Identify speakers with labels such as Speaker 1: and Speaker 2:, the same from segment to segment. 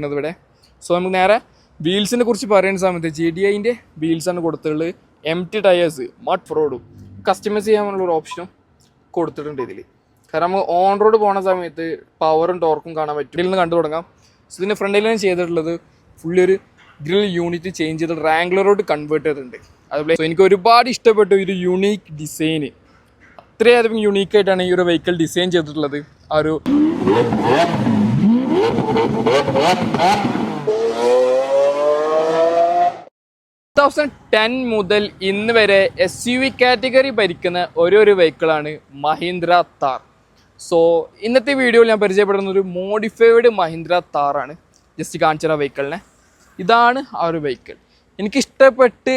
Speaker 1: ഇവിടെ. സോ നമുക്ക് നേരെ വീൽസിനെ കുറിച്ച് പറയുന്ന സമയത്ത് JDIൻ്റെ വീൽസാണ് കൊടുത്തിട്ടുള്ളത്. MT ടയേഴ്സ് മഡ് ഫ്രോഡും കസ്റ്റമൈസ് ചെയ്യാനുള്ള ഒരു ഓപ്ഷനും കൊടുത്തിട്ടുണ്ട് ഇതിൽ. കാരണം നമുക്ക് ഓൺ റോഡ് പോകുന്ന സമയത്ത് പവറും ടോർക്കും കാണാൻ പറ്റും. ഇതിൽ നിന്ന് കണ്ടു തുടങ്ങാം. സോ ഇതിൻ്റെ ഫ്രണ്ടിലാണ് ചെയ്തിട്ടുള്ളത് ഫുള്ളി ഒരു ഗ്രിൽ യൂണിറ്റ് ചേഞ്ച് ചെയ്ത് റാംഗ്ലറോട്ട് കൺവേർട്ട് ചെയ്തിട്ടുണ്ട്. അതുപോലെ എനിക്ക് ഒരുപാട് ഇഷ്ടപ്പെട്ടു ഒരു യുണീക്ക് ഡിസൈന്. അത്രയധികം യുണീക്കായിട്ടാണ് ഈ ഒരു വെഹിക്കിൾ ഡിസൈൻ ചെയ്തിട്ടുള്ളത്. ആ ഒരു 2010 മുതൽ ഇന്ന് വരെ SUV കാറ്റഗറി ഭരിക്കുന്ന ഒരു വെഹിക്കിളാണ് മഹീന്ദ്ര താർ. സോ ഇന്നത്തെ വീഡിയോയിൽ ഞാൻ പരിചയപ്പെടുന്ന ഒരു മോഡിഫൈഡ് മഹീന്ദ്ര താറാണ്. ജസ്റ്റ് കാണിച്ച വെഹിക്കിളിനെ. ഇതാണ് ആ ഒരു വെഹിക്കിൾ. എനിക്കിഷ്ടപ്പെട്ട്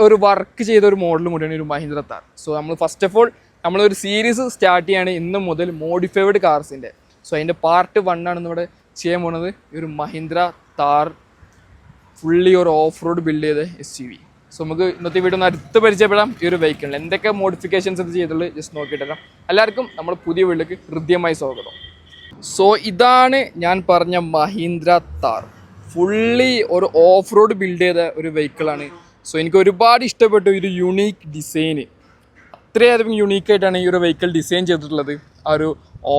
Speaker 1: ഒരു വർക്ക് ചെയ്ത ഒരു മോഡൽ കൂടിയാണ് ഒരു മഹീന്ദ്ര താർ. സോ നമ്മൾ ഫസ്റ്റ് ഓഫ് ഓൾ നമ്മളൊരു സീരീസ് സ്റ്റാർട്ട് ചെയ്യാണ് ഇന്ന് മുതൽ മോഡിഫൈഡ് കാർസിൻ്റെ. സോ അതിൻ്റെ പാർട്ട് 1 ആണ് ഇവിടെ ചെയ്യാൻ പോകുന്നത്. ഈ ഒരു മഹീന്ദ്ര താർ ഫുള്ളി ഒരു ഓഫ് റോഡ് ബിൽഡ് ചെയ്ത SUV. സോ നമുക്ക് ഇന്നത്തെ വീഡിയോ ഒന്ന് അടുത്ത് പരിചയപ്പെടാം ഈ ഒരു വെഹിക്കിളിൽ എന്തൊക്കെ മോഡിഫിക്കേഷൻസ് ഇത് ചെയ്തിട്ടുള്ളത് ജസ്റ്റ് നോക്കിയിട്ടാം. എല്ലാവർക്കും നമ്മൾ പുതിയ വീട്ടിലേക്ക് ഹൃദ്യമായി സ്വാഗതം. സോ ഇതാണ് ഞാൻ പറഞ്ഞ മഹീന്ദ്ര താർ. ഫുള്ളി ഒരു ഓഫ് റോഡ് ബിൽഡ് ചെയ്ത ഒരു വെഹിക്കിളാണ്. സോ എനിക്ക് ഒരുപാട് ഇഷ്ടപ്പെട്ടു ഒരു യുണീക്ക് ഡിസൈന്. അത്രയധികം യുണീക്കായിട്ടാണ് ഈ ഒരു വെഹിക്കിൾ ഡിസൈൻ ചെയ്തിട്ടുള്ളത്. ആ ഒരു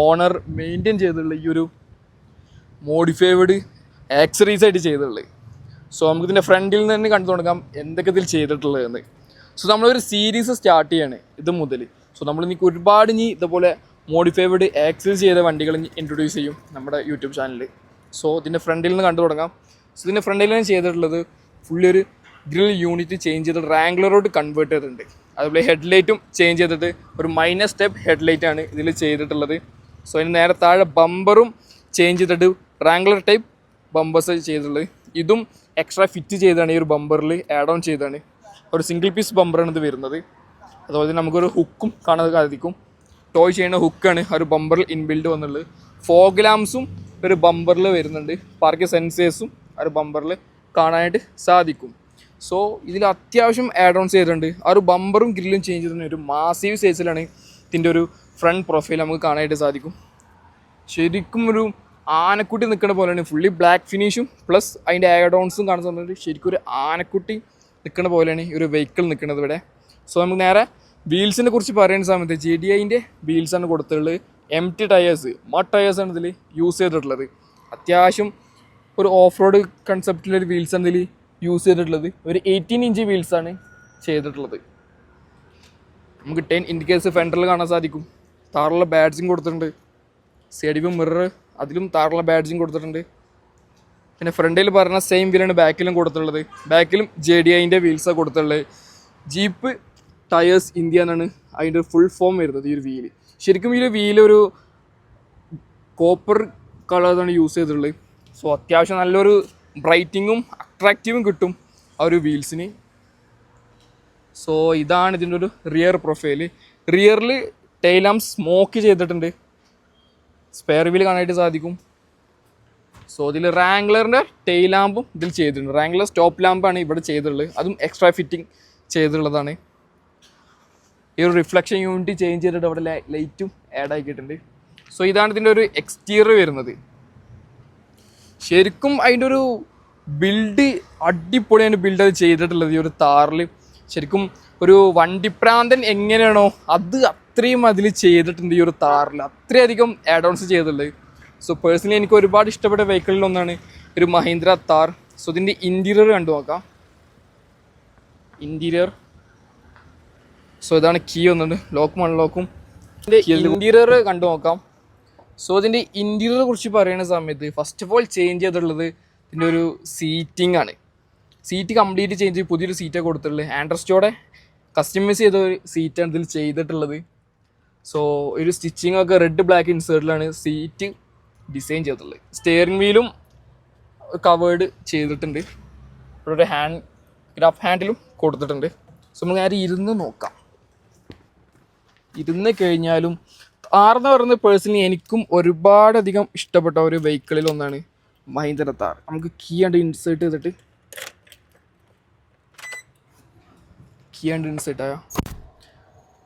Speaker 1: ഓണർ മെയിൻറ്റെയിൻ ചെയ്തിട്ടുള്ള ഈ ഒരു മോഡിഫൈഡ് ആക്സറീസ് ആയിട്ട് ചെയ്തിട്ടുള്ളത്. സോ നമുക്കിതിൻ്റെ ഫ്രണ്ടിൽ നിന്ന് തന്നെ കണ്ടു തുടങ്ങാം എന്തൊക്കെ ഇതിൽ ചെയ്തിട്ടുള്ളതെന്ന്. സോ നമ്മളൊരു സീരീസ് സ്റ്റാർട്ട് ചെയ്യാണ് ഇത് മുതൽ. സോ നമ്മളിനി ഒരുപാട് ഇതുപോലെ മോഡിഫൈഡ് ആക്സറീസ് ചെയ്ത വണ്ടികൾ ഇൻട്രൊഡ്യൂസ് ചെയ്യും നമ്മുടെ യൂട്യൂബ് ചാനലിൽ. സോ ഇതിൻ്റെ ഫ്രണ്ടിൽ നിന്ന് കണ്ടു തുടങ്ങാം. സോ ഇതിൻ്റെ ഫ്രണ്ടിലാണ് ചെയ്തിട്ടുള്ളത് ഫുള്ളി ഒരു ഗ്രിൽ യൂണിറ്റ് ചേഞ്ച് ചെയ്തിട്ട് റാംഗ്ലറോട്ട് കൺവേർട്ട് ചെയ്തിട്ടുണ്ട്. അതുപോലെ ഹെഡ്ലൈറ്റും ചേഞ്ച് ചെയ്തിട്ട് ഒരു മൈനസ് സ്റ്റെപ്പ് ഹെഡ്ലൈറ്റാണ് ഇതിൽ ചെയ്തിട്ടുള്ളത്. സോ അതിന് നേരെ താഴെ ബമ്പറും ചേഞ്ച് ചെയ്തിട്ട് റാംഗ്ലർ ടൈപ്പ് ബമ്പേഴ്സ് ചെയ്തിട്ടുള്ളത്. ഇതും എക്സ്ട്രാ ഫിറ്റ് ചെയ്താണ് ഈ ഒരു ബമ്പറിൽ ആഡ് ഓൺ ചെയ്താണ്. ഒരു സിംഗിൾ പീസ് ബമ്പറാണ് ഇത് വരുന്നത്. അതുപോലെ തന്നെ നമുക്കൊരു ഹുക്കും കാണാൻ സാധിക്കും. ടോയ് ചെയ്യുന്ന ഹുക്കാണ് ആ ഒരു ബമ്പറിൽ ഇൻബിൽഡ് വന്നുള്ളത്. ഫോഗ് ലാംപ്സും ഒരു ബമ്പറിൽ വരുന്നുണ്ട്. പാർക്ക് സെൻസേഴ്സും ആ ഒരു ബമ്പറിൽ കാണാനായിട്ട് സാധിക്കും. സോ ഇതിൽ അത്യാവശ്യം ആഡ് ഓൺസ് ചെയ്തിട്ടുണ്ട്. ആ ഒരു ബമ്പറും ഗ്രില്ലും ചേഞ്ച് ചെയ്തിട്ടുണ്ട്. ഒരു മാസീവ് സൈസിലാണ് ഇതിൻ്റെ ഒരു ഫ്രണ്ട് പ്രൊഫൈൽ നമുക്ക് കാണാനായിട്ട് സാധിക്കും. ശരിക്കും ഒരു ആനക്കുട്ടി നിൽക്കുന്ന പോലെയാണ്. ഫുള്ളി ബ്ലാക്ക് ഫിനിഷും പ്ലസ് അതിൻ്റെ ആഡ് ഓൺസും കാണാൻ സാധിക്കുന്നുണ്ട്. ശരിക്കും ഒരു ആനക്കുട്ടി നിൽക്കുന്ന പോലെയാണ് ഈ ഒരു വെഹിക്കിൾ നിൽക്കുന്നത് ഇവിടെ. സോ നമുക്ക് നേരെ വീൽസിനെ കുറിച്ച് പറയുന്ന സമയത്ത് JDIൻ്റെ വീൽസാണ് കൊടുത്തിട്ടുള്ളത്. MT ടയേഴ്സ് മഡ് ടയേഴ്സാണ് ഇതിൽ യൂസ് ചെയ്തിട്ടുള്ളത്. അത്യാവശ്യം ഒരു ഓഫ് റോഡ് കൺസെപ്റ്റിലൊരു വീൽസാണ് ഇതിൽ യൂസ് ചെയ്തിട്ടുള്ളത്. ഒരു 18 ഇഞ്ച് വീൽസാണ് ചെയ്തിട്ടുള്ളത്. നമുക്ക് 10 ഇൻഡിക്കേറ്റേഴ്സ് ഫെൻഡറിൽ കാണാൻ സാധിക്കും. താറുള്ള ബാഡ്ജിങ് കൊടുത്തിട്ടുണ്ട്. സൈഡ് വ്യൂ മിറർ അതിലും താറുള്ള ബാഡ്ജിങ് കൊടുത്തിട്ടുണ്ട്. പിന്നെ ഫ്രണ്ടിൽ പറഞ്ഞ സെയിം വീലാണ് ബാക്കിലും കൊടുത്തിട്ടുള്ളത്. ബാക്കിലും JDIൻ്റെ വീൽസാണ് കൊടുത്തിട്ടുള്ളത്. ജീപ്പ് ടയേഴ്സ് ഇന്ത്യ എന്നാണ് അതിൻ്റെ ഫുൾ ഫോം വരുന്നത്. ഈ ഒരു വീല് ശരിക്കും ഈ ഒരു വീല് ഒരു കോപ്പർ കളറാണ് യൂസ് ചെയ്തിട്ടുള്ളത്. സോ അത്യാവശ്യം നല്ലൊരു ബ്രൈറ്റിങ്ങും അട്രാക്റ്റീവും കിട്ടും ആ ഒരു വീൽസിന്. സോ ഇതാണ് ഇതിൻ്റെ ഒരു റിയർ പ്രൊഫൈല്. റിയറിൽ ടെയിൽ ലാമ്പ് സ്മോക്ക് ചെയ്തിട്ടുണ്ട്. സ്പെയർ വീൽ കാണാനായിട്ട് സാധിക്കും. സോ ഇതിൽ റാംഗ്ലറിൻ്റെ ടെയിൽ ലാമ്പും ഇതിൽ ചെയ്തിട്ടുണ്ട്. റാംഗ്ലർ സ്റ്റോപ്പ് ലാമ്പാണ് ഇവിടെ ചെയ്തിട്ടുള്ളത്. അതും എക്സ്ട്രാ ഫിറ്റിംഗ് ചെയ്തിട്ടുള്ളതാണ്. ഈ ഒരു റിഫ്ലക്ഷൻ യൂണിറ്റ് ചേഞ്ച് ചെയ്തിട്ട് അവിടെ ലൈറ്റും ആഡ് ആക്കിയിട്ടുണ്ട്. സോ ഇതാണ് ഇതിൻ്റെ ഒരു എക്സ്റ്റീരിയർ വരുന്നത്. ശരിക്കും അതിൻ്റെ ഒരു ബിൽഡ് അടിപൊളിയാണ് ബിൽഡ് അത് ചെയ്തിട്ടുള്ളത് ഈ ഒരു താറിൽ. ശരിക്കും ഒരു വണ്ടിപ്രാന്തൻ എങ്ങനെയാണോ അത് അത്രയും അതിൽ ചെയ്തിട്ടുണ്ട് ഈ ഒരു താറിൽ. അത്രയധികം ആഡ് ഓൺസ് ചെയ്തിട്ടുള്ളത്. സോ പേഴ്സണലി എനിക്ക് ഒരുപാട് ഇഷ്ടപ്പെട്ട വെഹിക്കിളിലൊന്നാണ് ഒരു മഹീന്ദ്ര താർ. സോ ഇതിൻ്റെ ഇൻറ്റീരിയർ കണ്ടു നോക്കാം. ഇൻറ്റീരിയർ സോ ഇതാണ് കീ വന്നിട്ട് ലോക്കും അൺലോക്കും. ഇതിൻ്റെ ഇൻറ്റീരിയർ കണ്ടു നോക്കാം. സോ ഇതിൻ്റെ ഇൻറ്റീരിയറെ കുറിച്ച് പറയുന്ന സമയത്ത് ഫസ്റ്റ് ഓഫ് ഓൾ ചേഞ്ച് ചെയ്തിട്ടുള്ളത് ഇതിൻ്റെ ഒരു സീറ്റിംഗ് ആണ്. സീറ്റ് കംപ്ലീറ്റ് ചേഞ്ച് ചെയ്ത് പുതിയൊരു സീറ്റാണ് കൊടുത്തിട്ടുള്ളത്. ആൻഡ്രസ്റ്റോടെ കസ്റ്റമൈസ് ചെയ്ത ഒരു സീറ്റാണ് ഇതിൽ ചെയ്തിട്ടുള്ളത്. സോ ഒരു സ്റ്റിച്ചിങ് ഒക്കെ റെഡ് ബ്ലാക്ക് ഇൻസേർട്ടിലാണ് സീറ്റ് ഡിസൈൻ ചെയ്തിട്ടുള്ളത്. സ്റ്റിയറിംഗ് വീലും കവേർഡ് ചെയ്തിട്ടുണ്ട്. ഇവിടെ ഒരു ഗ്രാഫ് ഹാൻഡിലും കൊടുത്തിട്ടുണ്ട്. സോ നമുക്ക് നേരെ ഇരുന്ന് നോക്കാം. ഇരുന്ന് കഴിഞ്ഞാലും താറെന്ന് പറയുന്നത് പേഴ്സണലി എനിക്കും ഒരുപാടധികം ഇഷ്ടപ്പെട്ട ഒരു വെഹിക്കിളിൽ ഒന്നാണ് മഹീന്ദ്ര താർ. നമുക്ക് കീ ആണ്ട് ഇൻസേർട്ട് ചെയ്തിട്ട് ഇൻസേർട്ട് ആയോ.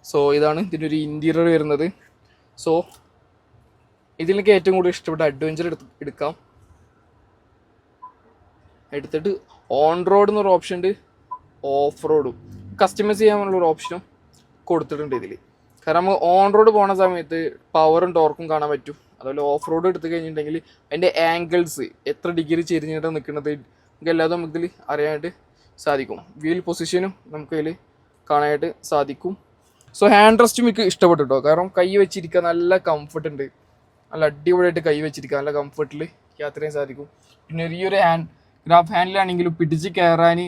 Speaker 1: സോ ഇതാണ് ഇതിൻ്റെ ഒരു ഇൻറ്റീരിയർ വരുന്നത്. സോ ഇതിലേക്ക് ഏറ്റവും കൂടുതൽ ഇഷ്ടപ്പെട്ട അഡ്വഞ്ചർ എടുക്കാം. എടുത്തിട്ട് ഓൺ റോഡ് എന്നൊരു ഓപ്ഷൻ ഉണ്ട്, ഓഫ് റോഡും കസ്റ്റമൈസ് ചെയ്യാനുള്ളൊരു ഓപ്ഷനും കൊടുത്തിട്ടുണ്ട് ഇതിൽ. കാരണം നമുക്ക് ഓൺ റോഡ് പോകുന്ന സമയത്ത് പവറും ടോർക്കും കാണാൻ പറ്റും. അതുപോലെ ഓഫ് റോഡ് എടുത്തു കഴിഞ്ഞിട്ടുണ്ടെങ്കിൽ അതിൻ്റെ ആംഗിൾസ് എത്ര ഡിഗ്രി ചെരിഞ്ഞിട്ടാണ് നിൽക്കുന്നത് നമുക്ക് എല്ലാതും നമുക്കിതിൽ അറിയാനായിട്ട് സാധിക്കും. വീൽ പൊസിഷനും നമുക്കതിൽ കാണാനായിട്ട് സാധിക്കും. സോ ഹാൻഡ് റെസ്റ്റ് എനിക്ക് ഇഷ്ടപ്പെട്ടു കേട്ടോ. കാരണം കൈ വെച്ചിരിക്കാൻ നല്ല കംഫർട്ട് ഉണ്ട്, നല്ല അടിപൊളിയായിട്ട് കൈ വെച്ചിരിക്കാൻ നല്ല കംഫർട്ടിൽ യാത്ര ചെയ്യാൻ സാധിക്കും. പിന്നെ ഈ ഒരു ഗ്രാബ് ഹാൻഡിലാണെങ്കിലും പിടിച്ച് കയറാൻ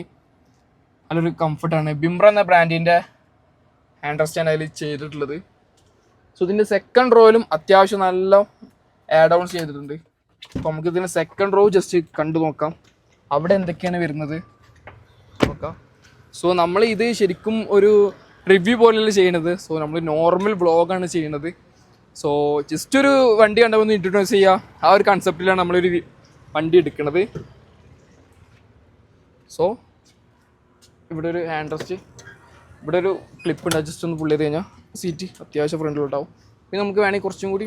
Speaker 1: നല്ലൊരു കംഫർട്ടാണ്. ബിംബ്ര എന്ന ബ്രാൻഡിൻ്റെ ഹാൻഡ് റെസ്റ്റാണ് അതിൽ ചെയ്തിട്ടുള്ളത്. സോ ഇതിൻ്റെ സെക്കൻഡ് റോയിലും അത്യാവശ്യം നല്ല ആഡ് ഓൺസ് ചെയ്തിട്ടുണ്ട്. അപ്പോൾ നമുക്ക് ഇതിൻ്റെ സെക്കൻഡ് റോ ജസ്റ്റ് കണ്ടു നോക്കാം, അവിടെ എന്തൊക്കെയാണ് വരുന്നത് നോക്കാം. സോ നമ്മൾ ഇത് ശരിക്കും ഒരു റിവ്യൂ പോലെയല്ല ചെയ്യണത്. സോ നമ്മൾ നോർമൽ വ്ളോഗാണ് ചെയ്യണത്. സോ ജസ്റ്റ് ഒരു വണ്ടി കണ്ടപ്പോൾ ഇൻട്രൊഡ്യൂസ് ചെയ്യുക, ആ ഒരു കൺസെപ്റ്റിലാണ് നമ്മളൊരു വണ്ടി എടുക്കുന്നത്. സോ ഇവിടെ ഒരു ഹാൻഡ് റെസ്റ്റ്, ഇവിടെ ഒരു ക്ലിപ്പ് ഉണ്ട്, ജസ്റ്റ് ഒന്ന് പുള്ളി ചെയ്ത് കഴിഞ്ഞാൽ സീറ്റ് അത്യാവശ്യം ഫ്രണ്ടിലോട്ടാവും. പിന്നെ നമുക്ക് വേണമെങ്കിൽ കുറച്ചും കൂടി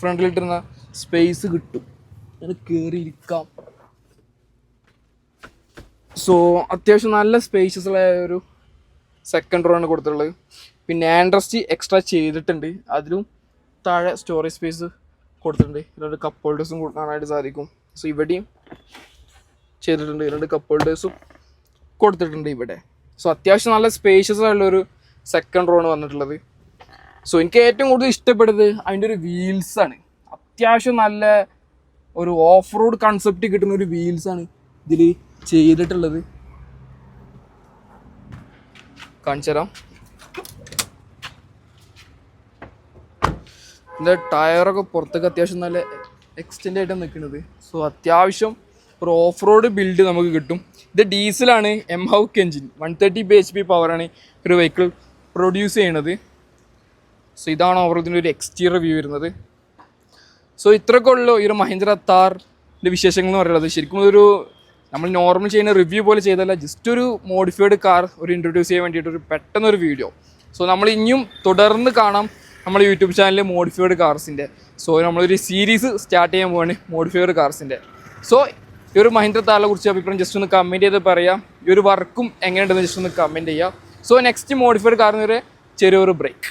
Speaker 1: ഫ്രണ്ടിലിട്ടിരുന്ന സ്പേസ് കിട്ടും, അങ്ങനെ കയറിയിരിക്കാം. സോ അത്യാവശ്യം നല്ല സ്പേഷ്യസുള്ള ഒരു സെക്കൻഡ് റോ ആണ് കൊടുത്തിട്ടുള്ളത്. പിന്നെ ഹാൻഡ് റെസ്റ്റ് എക്സ്ട്രാ ചെയ്തിട്ടുണ്ട്, അതിലും താഴെ സ്റ്റോറേജ് സ്പേസ് കൊടുത്തിട്ടുണ്ട്. ഇതിലൊരു കപ്പ് ഹോൾഡേഴ്സും കാണാനായിട്ട് സാധിക്കും. സോ ഇവിടെയും ചെയ്തിട്ടുണ്ട്, ഇതിലൊരു കപ്പ് ഹോൾഡേഴ്സും കൊടുത്തിട്ടുണ്ട് ഇവിടെ. സോ അത്യാവശ്യം നല്ല സ്പേഷ്യസ് ആയിട്ടുള്ളൊരു സെക്കൻഡ് റോ ആണ് വന്നിട്ടുള്ളത്. സോ എനിക്ക് ഏറ്റവും കൂടുതൽ ഇഷ്ടപ്പെട്ടത് അതിൻ്റെ ഒരു വീൽസാണ്. അത്യാവശ്യം നല്ല ഒരു ഓഫ് റോഡ് കൺസെപ്റ്റ് കിട്ടുന്ന ഒരു വീൽസാണ് ഇതിൽ ചെയ്തിട്ടുള്ളത്. കാണിച്ചു തരാം. ഇതിൻ്റെ ടയറൊക്കെ പുറത്തൊക്കെ അത്യാവശ്യം നല്ല എക്സ്റ്റെൻഡ് ആയിട്ടാണ് നിൽക്കുന്നത്. സോ അത്യാവശ്യം ഒരു ഓഫ് റോഡ് ബിൽഡ് നമുക്ക് കിട്ടും. ഇത് ഡീസലാണ്, എംഹൗക്ക് എഞ്ചിൻ, 130 HP പവറാണ് ഒരു വെഹിക്കിൾ പ്രൊഡ്യൂസ് ചെയ്യണത്. സോ ഇതാണ് ഓവർ ഇതിൻ്റെ ഒരു എക്സ്റ്റീരിയർ വ്യൂ വരുന്നത്. സോ ഇത്രയൊക്കെ ഉള്ളൂ ഈ ഒരു മഹീന്ദ്ര താറിൻ്റെ വിശേഷങ്ങൾ എന്ന് പറയുന്നത്. ശരിക്കും ഒരു നമ്മൾ നോർമൽ ചെയ്യുന്ന റിവ്യൂ പോലെ ചെയ്തല്ല, ജസ്റ്റ് ഒരു മോഡിഫൈഡ് കാർ ഒരു ഇൻട്രൊഡ്യൂസ് ചെയ്യാൻ വേണ്ടിയിട്ട് ഒരു പെട്ടെന്നൊരു വീഡിയോ. സോ നമ്മൾ ഇനിയും തുടർന്ന് കാണാം നമ്മൾ യൂട്യൂബ് ചാനലിൽ മോഡിഫൈഡ് കാർസിൻ്റെ. സോ നമ്മളൊരു സീരീസ് സ്റ്റാർട്ട് ചെയ്യാൻ പോവാണ് മോഡിഫൈഡ് കാർസിൻ്റെ. സോ ഈ ഒരു മഹീന്ദ്ര താറിനെ കുറിച്ച് അഭിപ്രായം ജസ്റ്റ് ഒന്ന് കമൻറ്റ് ചെയ്ത് പറയാം. ഈ ഒരു വർക്കും എങ്ങനെയുണ്ടെന്ന് ജസ്റ്റ് ഒന്ന് കമൻറ്റ് ചെയ്യാം. സോ നെക്സ്റ്റ് മോഡിഫൈഡ് കാറിന് ഒരു ചെറിയൊരു ബ്രേക്ക്.